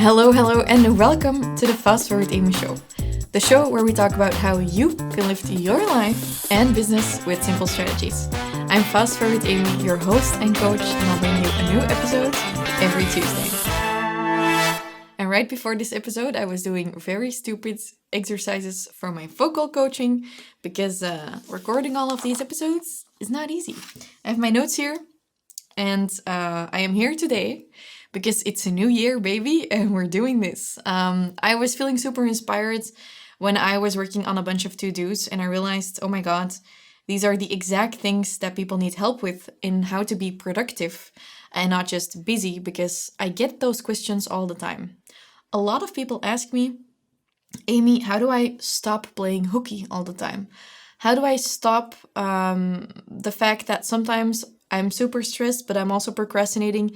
Hello, and welcome to the Fast Forward Amy Show, the show where we talk about how you can live your life and business with simple strategies. I'm Fast Forward Amy, your host and coach, and I'll bring you a new episode every Tuesday. And right before this episode, I was doing very stupid exercises for my vocal coaching because recording all of these episodes is not easy. I have my notes here, and I am here today because it's a new year, baby, and we're doing this. I was feeling super inspired when I was working on a bunch of to-dos, and I realized, oh my God, these are the exact things that people need help with in how to be productive and not just busy, because I get those questions all the time. A lot of people ask me, Amy, how do I stop playing hooky all the time? How do I stop the fact that sometimes I'm super stressed, but I'm also procrastinating,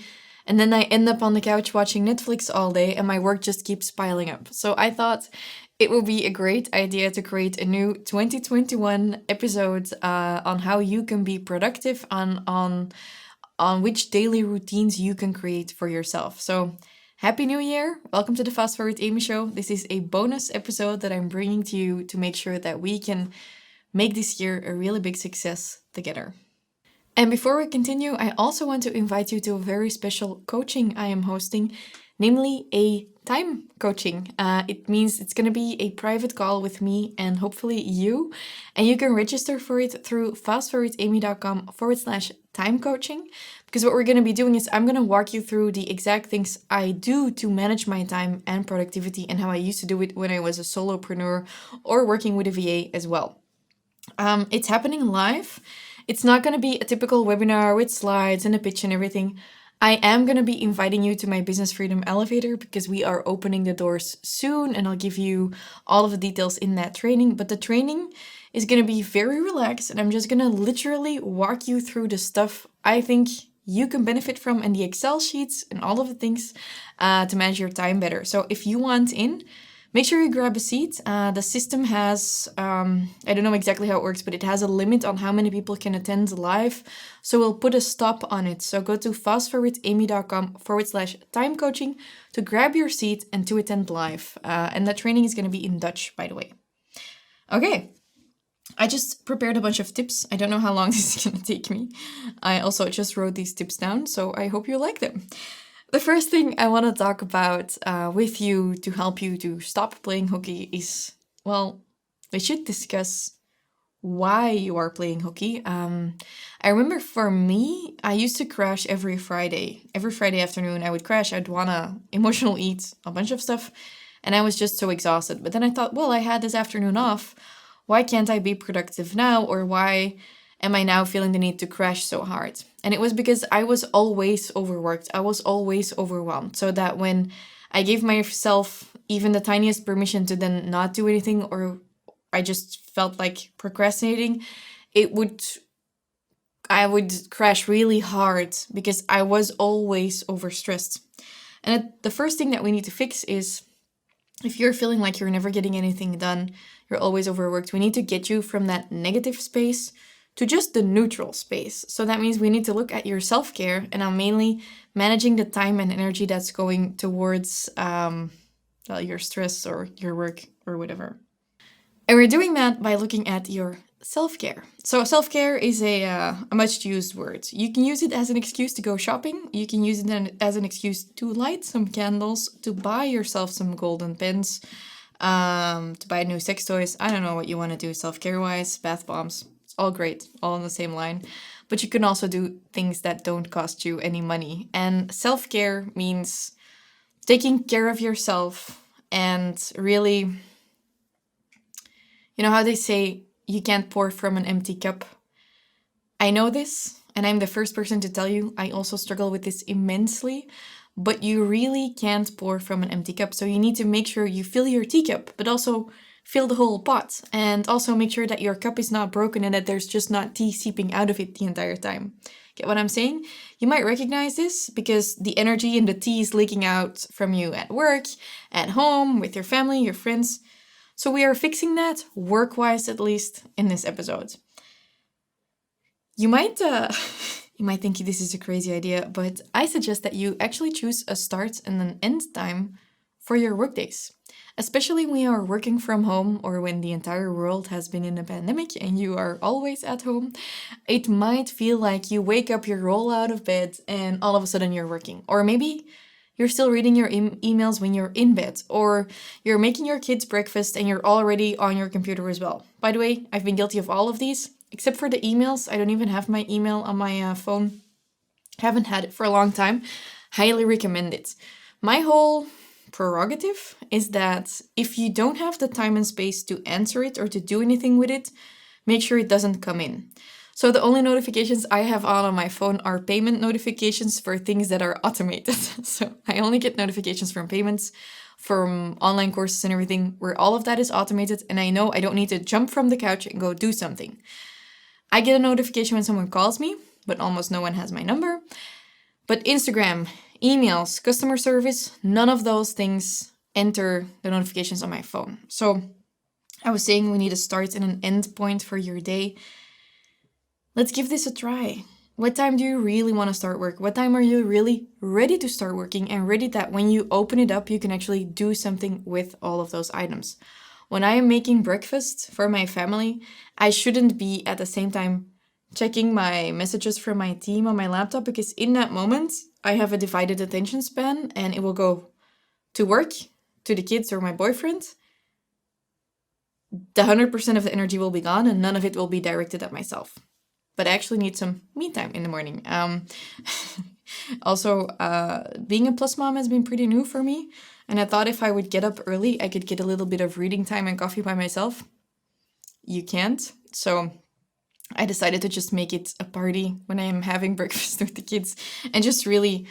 and then I end up on the couch watching Netflix all day and my work just keeps piling up. So I thought it would be a great idea to create a new 2021 episode on how you can be productive, on which daily routines you can create for yourself. So Happy New Year! Welcome to the Fast Forward Amy Show. This is a bonus episode that I'm bringing to you to make sure that we can make this year a really big success together. And before we continue, I also want to invite you to a very special coaching I am hosting, namely a time coaching. It means it's going to be a private call with me and hopefully you. And you can register for it through fastforwardamy.com/time coaching. Because what we're going to be doing is I'm going to walk you through the exact things I do to manage my time and productivity and how I used to do it when I was a solopreneur or working with a VA as well. It's happening live. It's not going to be a typical webinar with slides and a pitch and everything. I am going to be inviting you to my Business Freedom Elevator because we are opening the doors soon, and I'll give you all of the details in that training. But the training is going to be very relaxed, and I'm just going to literally walk you through the stuff I think you can benefit from and the Excel sheets and all of the things to manage your time better. So if you want in, make sure you grab a seat. The system has, I don't know exactly how it works, but it has a limit on how many people can attend live. So we'll put a stop on it. So go to fastforwardamy.com/time coaching to grab your seat and to attend live. And that training is going to be in Dutch, by the way. Okay. I just prepared a bunch of tips. I don't know how long this is going to take me. I also just wrote these tips down, so I hope you like them. The first thing I want to talk about with you to help you to stop playing hooky is, well, we should discuss why you are playing hooky. I remember for me, I used to crash every Friday. Every Friday afternoon, I would crash. I'd want to emotional eat a bunch of stuff, and I was just so exhausted. But then I thought, well, I had this afternoon off. Why can't I be productive now? Or why am I now feeling the need to crash so hard? And it was because I was always overworked. I was always overwhelmed. So that when I gave myself even the tiniest permission to then not do anything, or I just felt like procrastinating, I would crash really hard because I was always overstressed. And the first thing that we need to fix is, if you're feeling like you're never getting anything done, you're always overworked, we need to get you from that negative space to just the neutral space. So that means we need to look at your self-care, and I'm mainly managing the time and energy that's going towards your stress or your work or whatever. And we're doing that by looking at your self-care. So self-care is a much used word. You can use it as an excuse to go shopping. You can use it as an excuse to light some candles, to buy yourself some golden pens, to buy new sex toys. I don't know what you want to do self-care-wise, bath bombs. It's all great, all on the same line. But you can also do things that don't cost you any money. And self-care means taking care of yourself and really, you know how they say, you can't pour from an empty cup. I know this, and I'm the first person to tell you I also struggle with this immensely, but you really can't pour from an empty cup. So you need to make sure you fill your teacup, but also fill the whole pot. And also make sure that your cup is not broken and that there's just not tea seeping out of it the entire time. Get what I'm saying? You might recognize this because the energy in the tea is leaking out from you at work, at home, with your family, your friends. So we are fixing that, work-wise at least, in this episode. You might think this is a crazy idea, but I suggest that you actually choose a start and an end time for your workdays. Especially when you are working from home or when the entire world has been in a pandemic and you are always at home, it might feel like you wake up, you roll out of bed, and all of a sudden you're working. Or maybe you're still reading your emails when you're in bed, or you're making your kids breakfast and you're already on your computer as well. By the way, I've been guilty of all of these, except for the emails. I don't even have my email on my phone. Haven't had it for a long time. Highly recommend it. My whole prerogative is that if you don't have the time and space to answer it or to do anything with it, make sure it doesn't come in. So the only notifications I have on my phone are payment notifications for things that are automated. So I only get notifications from payments, from online courses and everything, where all of that is automated, and I know I don't need to jump from the couch and go do something. I get a notification when someone calls me, but almost no one has my number. But Instagram, emails, customer service, none of those things enter the notifications on my phone. So I was saying we need a start and an end point for your day. Let's give this a try. What time do you really want to start work? What time are you really ready to start working and ready that when you open it up, you can actually do something with all of those items? When I am making breakfast for my family, I shouldn't be at the same time checking my messages from my team on my laptop, because in that moment, I have a divided attention span and it will go to work, to the kids or my boyfriend. The 100% of the energy will be gone and none of it will be directed at myself. But I actually need some me time in the morning. Also, being a plus mom has been pretty new for me. And I thought if I would get up early, I could get a little bit of reading time and coffee by myself. You can't. So I decided to just make it a party when I am having breakfast with the kids and just really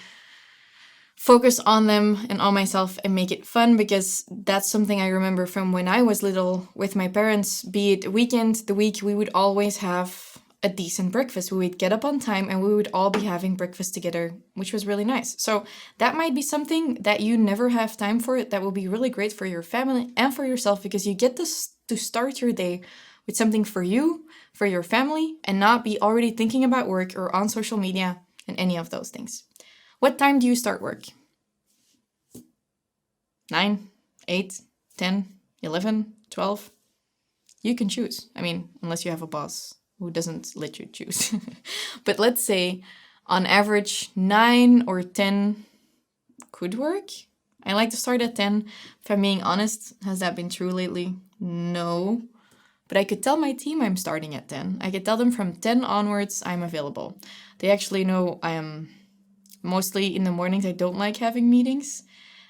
focus on them and on myself and make it fun, because that's something I remember from when I was little with my parents. Be it weekend, the week, we would always have a decent breakfast. We would get up on time and we would all be having breakfast together, which was really nice. So that might be something that you never have time for. That will be really great for your family and for yourself, because you get to start your day with something for you, for your family, and not be already thinking about work or on social media and any of those things. What time do you start work? 9, 8, 10, 11, 12? You can choose. I mean, unless you have a boss who doesn't let you choose. But let's say on average 9 or 10 could work. I like to start at 10. If I'm being honest, has that been true lately? No. But I could tell my team I'm starting at 10. I could tell them from 10 onwards I'm available. They actually know I am mostly in the mornings. I don't like having meetings.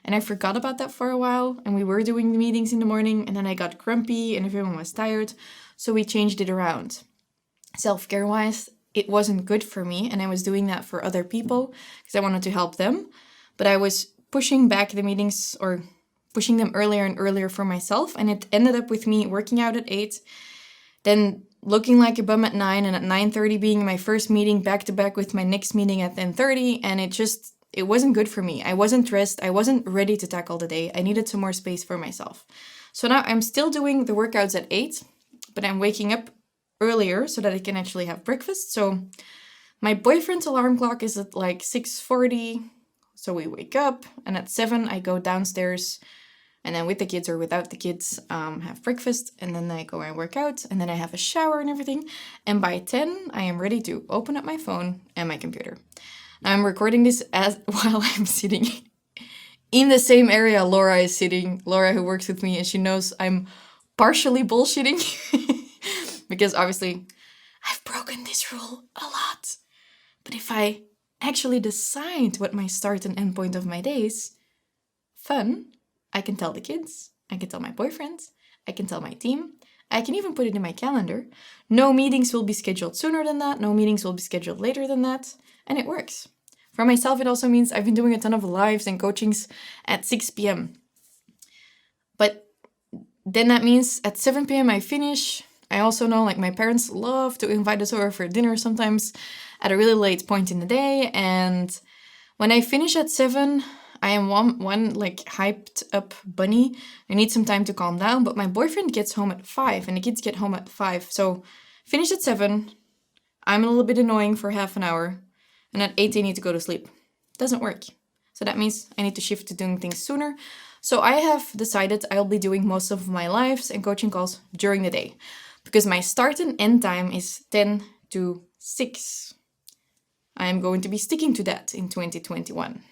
And I forgot about that for a while. And we were doing the meetings in the morning. And then I got grumpy and everyone was tired. So we changed it around. Self-care wise, it wasn't good for me. And I was doing that for other people because I wanted to help them. But I was pushing back the meetings, or pushing them earlier and earlier for myself. And it ended up with me working out at 8, then looking like a bum at 9, and at 9:30 being my first meeting back to back with my next meeting at 10:30. And it wasn't good for me. I wasn't dressed. I wasn't ready to tackle the day. I needed some more space for myself. So now I'm still doing the workouts at 8, but I'm waking up earlier so that I can actually have breakfast. So my boyfriend's alarm clock is at like 6:40. So we wake up, and at 7 I go downstairs, and then with the kids or without the kids, have breakfast, and then I go and work out, and then I have a shower and everything. And by 10, I am ready to open up my phone and my computer. Now I'm recording this while I'm sitting in the same area Laura is sitting. Laura, who works with me, and she knows I'm partially bullshitting because obviously I've broken this rule a lot. But if I actually decide what my start and end point of my day is, fun, I can tell the kids, I can tell my boyfriend, I can tell my team, I can even put it in my calendar. No meetings will be scheduled sooner than that, no meetings will be scheduled later than that, and it works. For myself, it also means I've been doing a ton of lives and coachings at 6 p.m. But then that means at 7 p.m. I finish. I also know, like, my parents love to invite us over for dinner sometimes at a really late point in the day. And when I finish at 7, I am one like hyped up bunny. I need some time to calm down, but my boyfriend gets home at 5 and the kids get home at 5. So finish at 7. I'm a little bit annoying for half an hour. And at 8, they need to go to sleep. Doesn't work. So that means I need to shift to doing things sooner. So I have decided I'll be doing most of my lives and coaching calls during the day because my start and end time is 10 to 6. I am going to be sticking to that in 2021.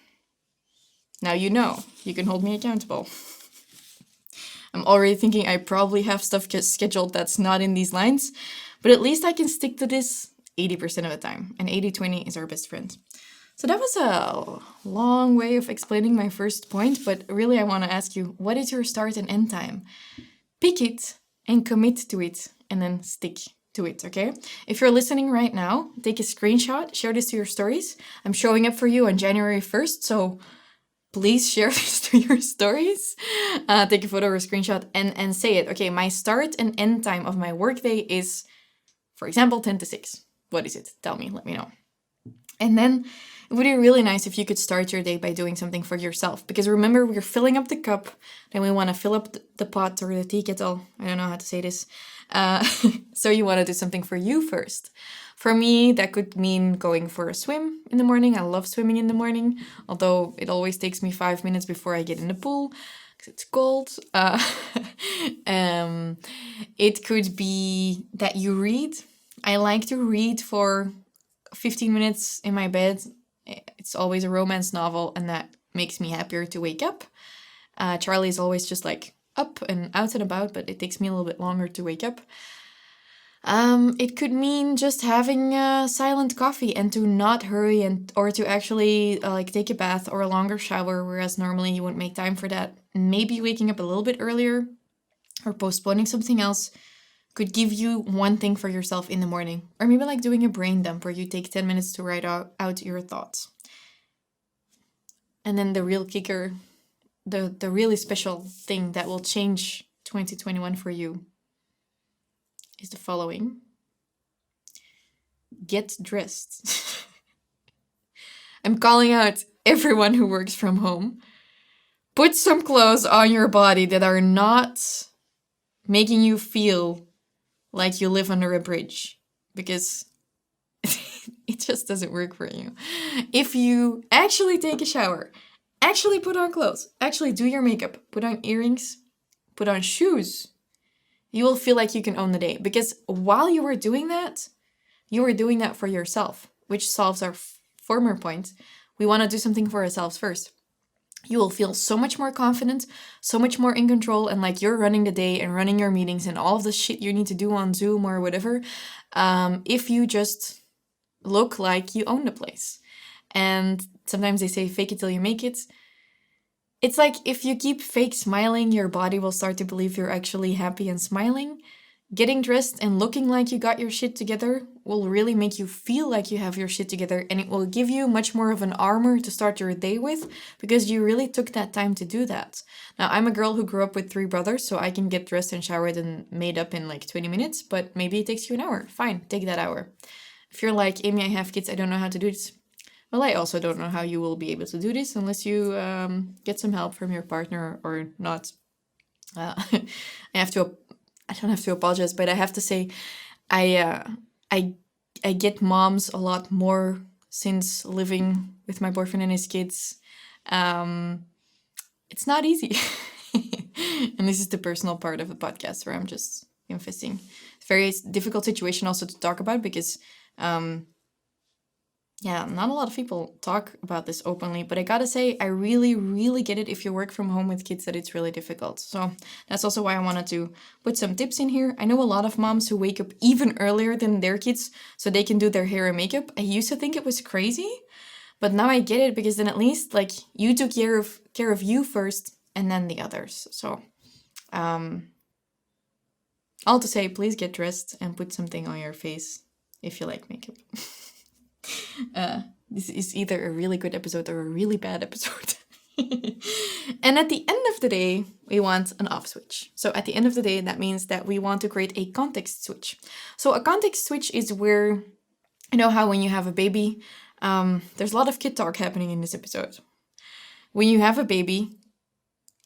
Now you know, you can hold me accountable. I'm already thinking I probably have stuff scheduled that's not in these lines, but at least I can stick to this 80% of the time, and 80-20 is our best friend. So that was a long way of explaining my first point, but really I want to ask you, what is your start and end time? Pick it and commit to it, and then stick to it, okay? If you're listening right now, take a screenshot, share this to your stories. I'm showing up for you on January 1st, so please share this to your stories. Take a photo or a screenshot and say it. Okay, my start and end time of my workday is, for example, 10 to 6. What is it? Tell me, let me know. And then it would be really nice if you could start your day by doing something for yourself. Because remember, we're filling up the cup, then we want to fill up the pot or the tea kettle. I don't know how to say this. So you want to do something for you first. For me, that could mean going for a swim in the morning. I love swimming in the morning, although it always takes me 5 minutes before I get in the pool because it's cold. It could be that you read. I like to read for 15 minutes in my bed. It's always a romance novel, and that makes me happier to wake up. Charlie is always just like up and out and about, but it takes me a little bit longer to wake up. It could mean just having a silent coffee and to not hurry or to actually take a bath or a longer shower, whereas normally you wouldn't make time for that. Maybe waking up a little bit earlier or postponing something else could give you one thing for yourself in the morning. Or maybe like doing a brain dump where you take 10 minutes to write out your thoughts. And then the real kicker, the really special thing that will change 2021 for you is the following. Get dressed. I'm calling out everyone who works from home. Put some clothes on your body that are not making you feel like you live under a bridge, because it just doesn't work for you. If you actually take a shower, actually put on clothes, actually do your makeup, put on earrings, put on shoes, you will feel like you can own the day. Because while you were doing that for yourself, which solves our former point. We want to do something for ourselves first. You will feel so much more confident, so much more in control, and like you're running the day and running your meetings and all of the shit you need to do on Zoom or whatever, if you just look like you own the place. And sometimes they say fake it till you make it. It's like if you keep fake smiling, your body will start to believe you're actually happy and smiling. Getting dressed and looking like you got your shit together will really make you feel like you have your shit together, and it will give you much more of an armor to start your day with because you really took that time to do that. Now, I'm a girl who grew up with 3 brothers, so I can get dressed and showered and made up in like 20 minutes, but maybe it takes you an hour. Fine, take that hour. If you're like, Amy, I have kids, I don't know how to do this. Well, I also don't know how you will be able to do this unless you get some help from your partner or not. I don't have to apologize, but I have to say, I get moms a lot more since living with my boyfriend and his kids. It's not easy. And this is the personal part of the podcast where I'm just emphasizing. It's a very difficult situation also to talk about because, not a lot of people talk about this openly, but I gotta say, I really, really get it if you work from home with kids that it's really difficult. So that's also why I wanted to put some tips in here. I know a lot of moms who wake up even earlier than their kids so they can do their hair and makeup. I used to think it was crazy, but now I get it because then at least like you took care of you first and then the others. So all to say, please get dressed and put something on your face if you like makeup. This is either a really good episode or a really bad episode. And at the end of the day, we want an off switch. So at the end of the day, that means that we want to create a context switch. So a context switch is where, you know how when you have a baby, there's a lot of kid talk happening in this episode. When you have a baby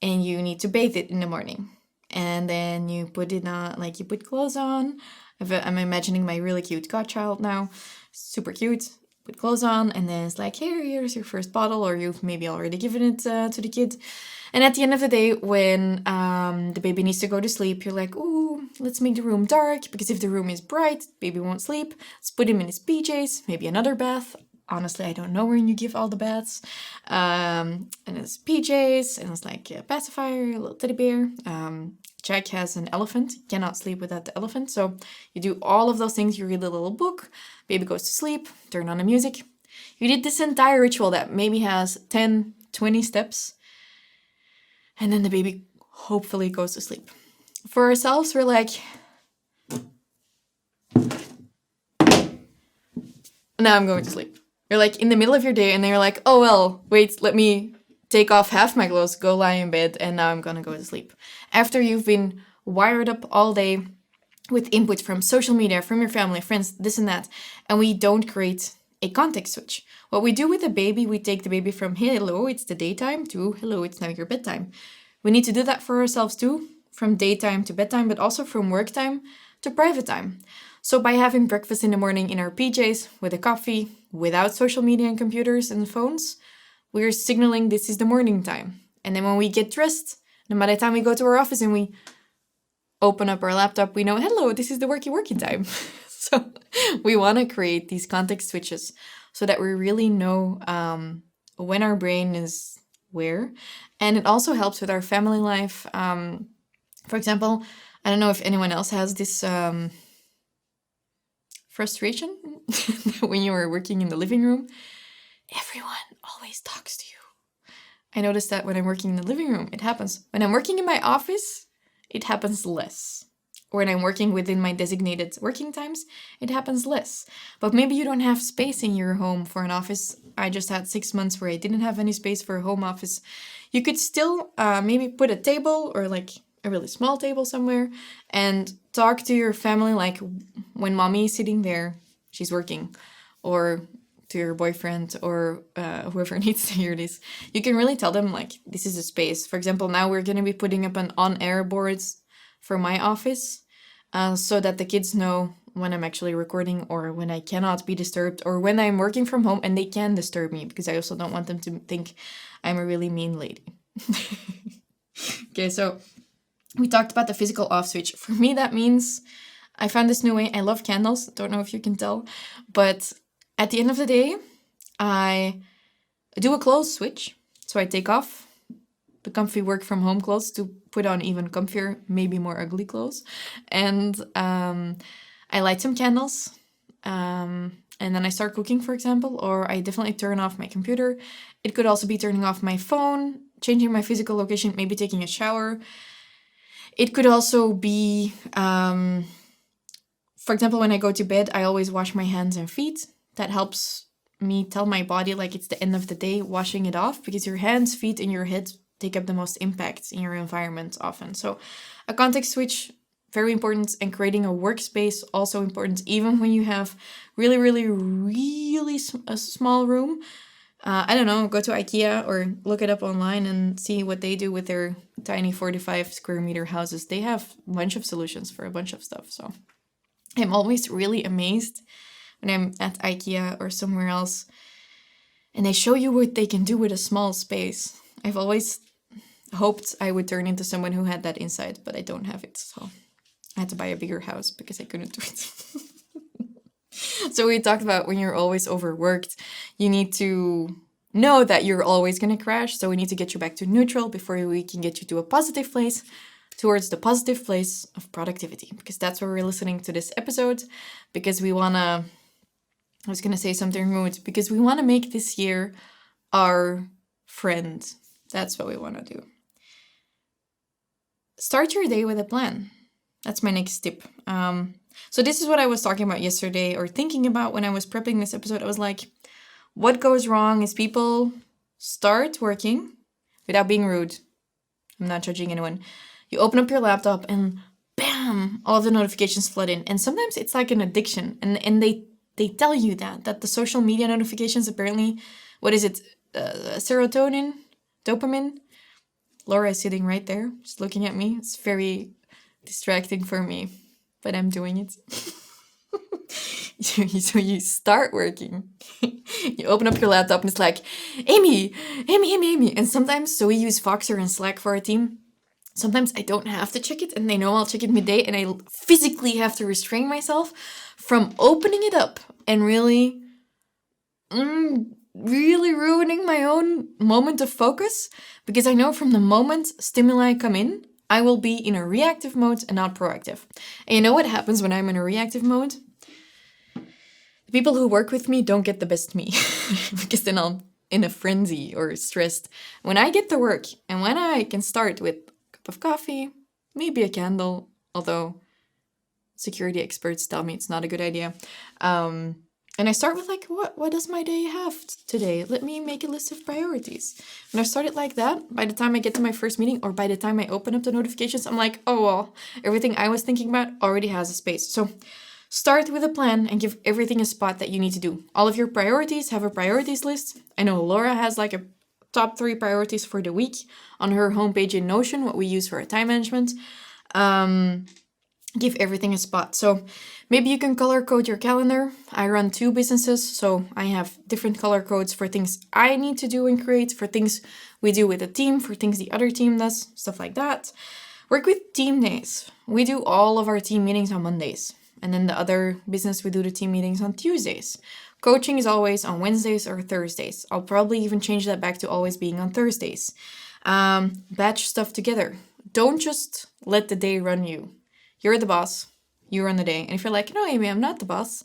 and you need to bathe it in the morning, and then you put it on, like you put clothes on. I'm imagining my really cute godchild now. Super cute. put clothes on, and then it's like, here's your first bottle, or you've maybe already given it to the kid. And at the end of the day, when the baby needs to go to sleep, you're like, ooh, let's make the room dark, because if the room is bright, baby won't sleep. Let's put him in his PJs, maybe another bath. Honestly, I don't know when you give all the baths. And it's PJs, and it's like a pacifier, a little teddy bear. Jack has an elephant, he cannot sleep without the elephant. So you do all of those things, you read a little book, baby goes to sleep, turn on the music. You did this entire ritual that maybe has 10, 20 steps. And then the baby hopefully goes to sleep. For ourselves, we're like, now I'm going to sleep. You're like in the middle of your day and then you're like, oh well, wait, let me take off half my clothes, go lie in bed, and now I'm gonna go to sleep. After you've been wired up all day with input from social media, from your family, friends, this and that, and we don't create a context switch. What we do with the baby, we take the baby from hello, it's the daytime, to hello, it's now your bedtime. We need to do that for ourselves too, from daytime to bedtime, but also from work time to private time. So by having breakfast in the morning in our PJs, with a coffee, without social media and computers and phones, we're signaling this is the morning time. And then when we get dressed, and by the time we go to our office and we open up our laptop, we know, hello, this is the working time. So we want to create these context switches so that we really know when our brain is where. And it also helps with our family life. For example, I don't know if anyone else has this frustration when you are working in the living room. Everyone always talks to you. I noticed that when I'm working in the living room, it happens. When I'm working in my office, it happens less. Or when I'm working within my designated working times, it happens less. But maybe you don't have space in your home for an office. I just had 6 months where I didn't have any space for a home office. You could still maybe put a table or like a really small table somewhere and talk to your family like when mommy is sitting there, she's working, or to your boyfriend or whoever needs to hear this. You can really tell them like this is a space. For example, now we're going to be putting up an on-air boards for my office so that the kids know when I'm actually recording or when I cannot be disturbed or when I'm working from home and they can disturb me, because I also don't want them to think I'm a really mean lady. Okay, so we talked about the physical off switch. For me, that means I found this new way. I love candles. Don't know if you can tell, but at the end of the day, I do a clothes switch. So I take off the comfy work from home clothes to put on even comfier, maybe more ugly clothes. And I light some candles. And then I start cooking, for example, or I definitely turn off my computer. It could also be turning off my phone, changing my physical location, maybe taking a shower. It could also be, for example, when I go to bed, I always wash my hands and feet. That helps me tell my body like it's the end of the day, washing it off, because your hands, feet, and your head take up the most impact in your environment often. So a context switch, very important, and creating a workspace, also important, even when you have really, really, really a small room. I don't know, go to IKEA or look it up online and see what they do with their tiny 45 square meter houses. They have a bunch of solutions for a bunch of stuff. So I'm always really amazed when I'm at IKEA or somewhere else and they show you what they can do with a small space. I've always hoped I would turn into someone who had that insight, but I don't have it. So I had to buy a bigger house because I couldn't do it. So we talked about when you're always overworked, you need to know that you're always going to crash. So we need to get you back to neutral before we can get you to a positive place, towards the positive place of productivity, because that's why we're listening to this episode, because we want to, I was going to say something rude, because we want to make this year our friend. That's what we want to do. Start your day with a plan. That's my next tip. So this is what I was talking about yesterday, or thinking about when I was prepping this episode. I was like, what goes wrong is people start working without being rude. I'm not judging anyone. You open up your laptop and bam, all of the notifications flood in. And sometimes it's like an addiction. And they tell you that the social media notifications, apparently, what is it? Serotonin? Dopamine? Laura is sitting right there, just looking at me. It's very distracting for me, but I'm doing it. So you start working. You open up your laptop and it's like, Amy, Amy. And sometimes, so we use Voxer and Slack for our team. Sometimes I don't have to check it and they know I'll check it midday, and I physically have to restrain myself from opening it up and really ruining my own moment of focus, because I know from the moment stimuli come in, I will be in a reactive mode and not proactive. And you know what happens when I'm in a reactive mode? The people who work with me don't get the best me because then I'm in a frenzy or stressed. When I get to work and when I can start with a cup of coffee, maybe a candle, although security experts tell me it's not a good idea. And I start with like, what does my day have today? Let me make a list of priorities. When I start it like that, by the time I get to my first meeting or by the time I open up the notifications, I'm like, oh, well, everything I was thinking about already has a space. So start with a plan and give everything a spot that you need to do. All of your priorities have a priorities list. I know Laura has like a top 3 priorities for the week on her homepage in Notion, what we use for our time management. Give everything a spot. So maybe you can color code your calendar. I run 2 businesses, so I have different color codes for things I need to do and create, for things we do with the team, for things the other team does, stuff like that. Work with team days. We do all of our team meetings on Mondays. And then the other business, we do the team meetings on Tuesdays. Coaching is always on Wednesdays or Thursdays. I'll probably even change that back to always being on Thursdays. Batch stuff together. Don't just let the day run you. You're the boss. You run the day. And if you're like, no, Amy, I'm not the boss.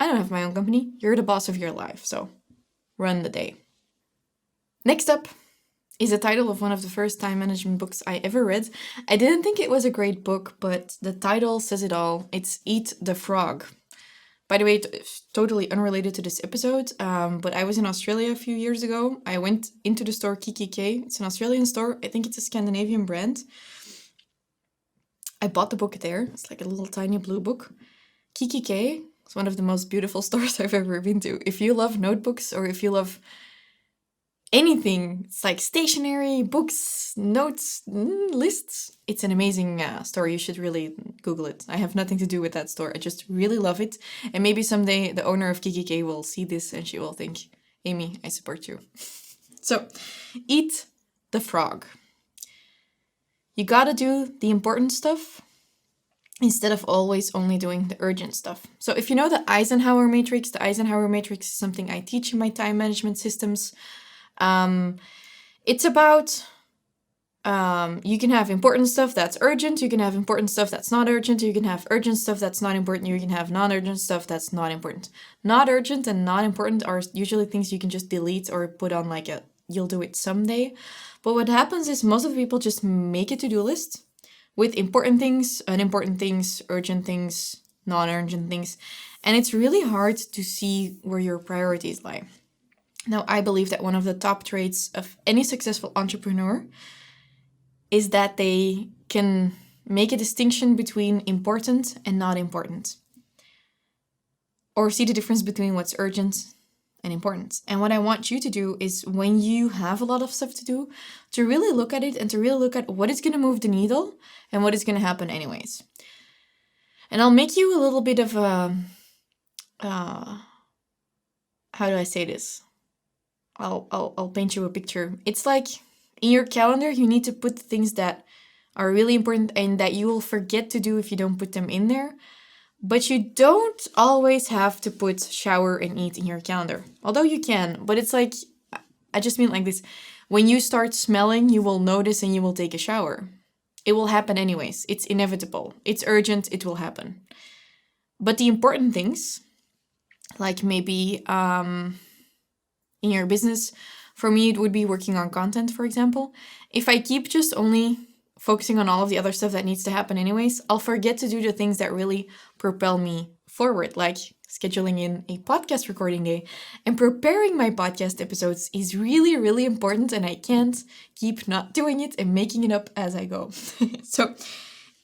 I don't have my own company. You're the boss of your life. So run the day. Next up is the title of one of the first time management books I ever read. I didn't think it was a great book, but the title says it all. It's Eat the Frog. By the way, totally unrelated to this episode, but I was in Australia a few years ago. I went into the store KKK. It's an Australian store. I think it's a Scandinavian brand. I bought the book there. It's like a little tiny blue book. KKK is one of the most beautiful stores I've ever been to. If you love notebooks or if you love anything, it's like stationery, books, notes, lists. It's an amazing store. You should really Google it. I have nothing to do with that store. I just really love it. And maybe someday the owner of KKK will see this and she will think, Amy, I support you. So, eat the frog. You gotta do the important stuff instead of always only doing the urgent stuff. So if you know the Eisenhower Matrix is something I teach in my time management systems. It's about, you can have important stuff that's urgent, you can have important stuff that's not urgent, you can have urgent stuff that's not important, you can have non-urgent stuff that's not important. Not urgent and not important are usually things you can just delete or put on like a, you'll do it someday. But what happens is most of the people just make a to-do list with important things, unimportant things, urgent things, non-urgent things. And it's really hard to see where your priorities lie. Now, I believe that one of the top traits of any successful entrepreneur is that they can make a distinction between important and not important. Or see the difference between what's urgent and important. And what I want you to do is when you have a lot of stuff to do, to really look at it and to really look at what is going to move the needle and what is going to happen anyways. And I'll make you a little bit of a, how do I say this? I'll paint you a picture. It's like in your calendar, you need to put things that are really important and that you will forget to do if you don't put them in there. But you don't always have to put shower and eat in your calendar. Although you can, but it's like, I just mean like this. When you start smelling, you will notice and you will take a shower. It will happen anyways. It's inevitable. It's urgent. It will happen. But the important things, like maybe in your business, for me, it would be working on content, for example. If I keep just only focusing on all of the other stuff that needs to happen anyways, I'll forget to do the things that really propel me forward, like scheduling in a podcast recording day. And preparing my podcast episodes is really, really important, and I can't keep not doing it and making it up as I go. So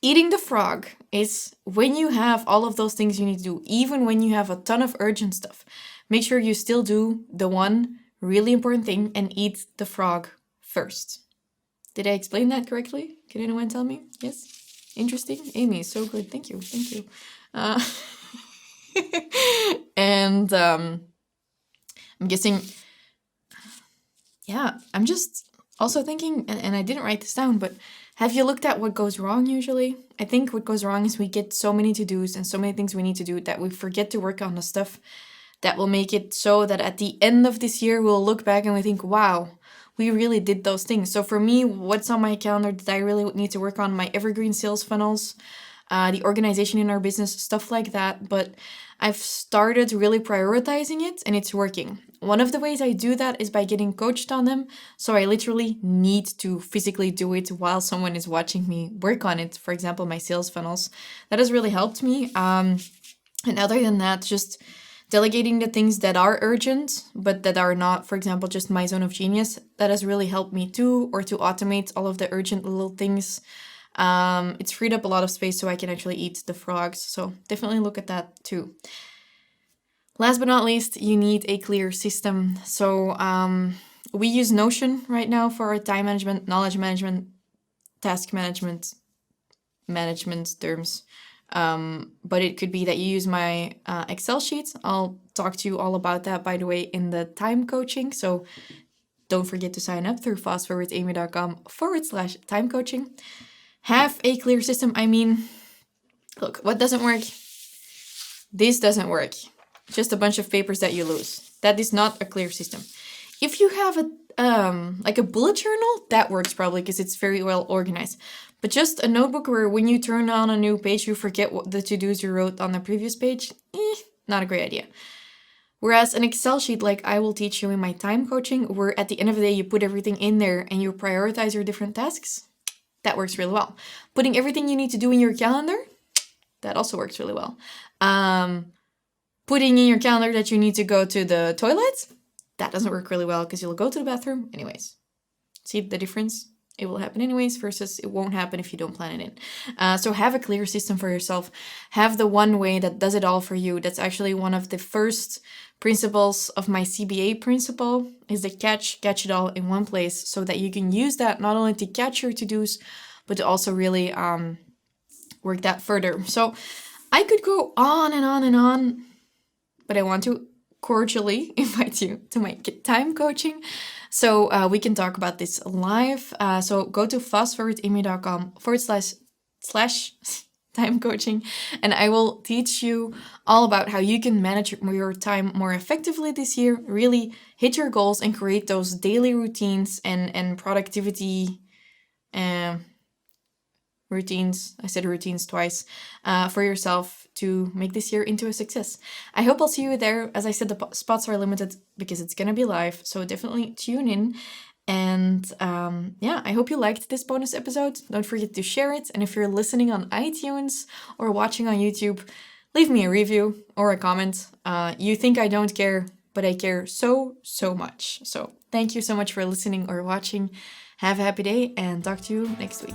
eating the frog is when you have all of those things you need to do, even when you have a ton of urgent stuff, make sure you still do the one really important thing and eat the frog first. Did I explain that correctly? Can anyone tell me? Yes? Interesting? Amy, so good. Thank you. And I'm guessing, yeah, I'm just also thinking, and I didn't write this down, but have you looked at what goes wrong usually? I think what goes wrong is we get so many to-dos and so many things we need to do that we forget to work on the stuff that will make it so that at the end of this year, we'll look back and we think, wow, we really did those things. So for me, what's on my calendar that I really need to work on? My evergreen sales funnels, the organization in our business, stuff like that. But I've started really prioritizing it and it's working. One of the ways I do that is by getting coached on them. So I literally need to physically do it while someone is watching me work on it. For example, my sales funnels. That has really helped me. And other than that, just delegating the things that are urgent, but that are not, for example, just my zone of genius, that has really helped me too, or to automate all of the urgent little things. It's freed up a lot of space so I can actually eat the frogs. So definitely look at that too. Last but not least, you need a clear system. So we use Notion right now for our time management, knowledge management, task management terms. But it could be that you use my Excel sheets. I'll talk to you all about that, by the way, in the time coaching. So don't forget to sign up through fastforwardamy.com/time coaching. Have a clear system. I mean, look, what doesn't work? This doesn't work. Just a bunch of papers that you lose. That is not a clear system. If you have a like a bullet journal, that works probably because it's very well organized. But just a notebook where when you turn on a new page, you forget what the to-dos you wrote on the previous page, not a great idea. Whereas an Excel sheet, like I will teach you in my time coaching, where at the end of the day, you put everything in there and you prioritize your different tasks, that works really well. Putting everything you need to do in your calendar, that also works really well. Putting in your calendar that you need to go to the toilet, that doesn't work really well because you'll go to the bathroom anyways. See the difference? It will happen anyways versus it won't happen if you don't plan it in. So have a clear system for yourself. Have the one way that does it all for you. That's actually one of the first principles of my CBA principle, is the catch it all in one place, so that you can use that not only to catch your to-dos, but to also really work that further. So I could go on and on and on, but I want to cordially invite you to my time coaching, so we can talk about this live. So go to fastforwardamy.com/time coaching, and I will teach you all about how you can manage your time more effectively this year, really hit your goals and create those daily routines and productivity routines. I said routines twice, for yourself to make this year into a success. I hope I'll see you there. As I said, the spots are limited because it's gonna be live, so definitely tune in. And yeah, I hope you liked this bonus episode. Don't forget to share it. And if you're listening on iTunes or watching on YouTube, leave me a review or a comment. You think I don't care, but I care so much. So thank you so much for listening or watching. Have a happy day and talk to you next week.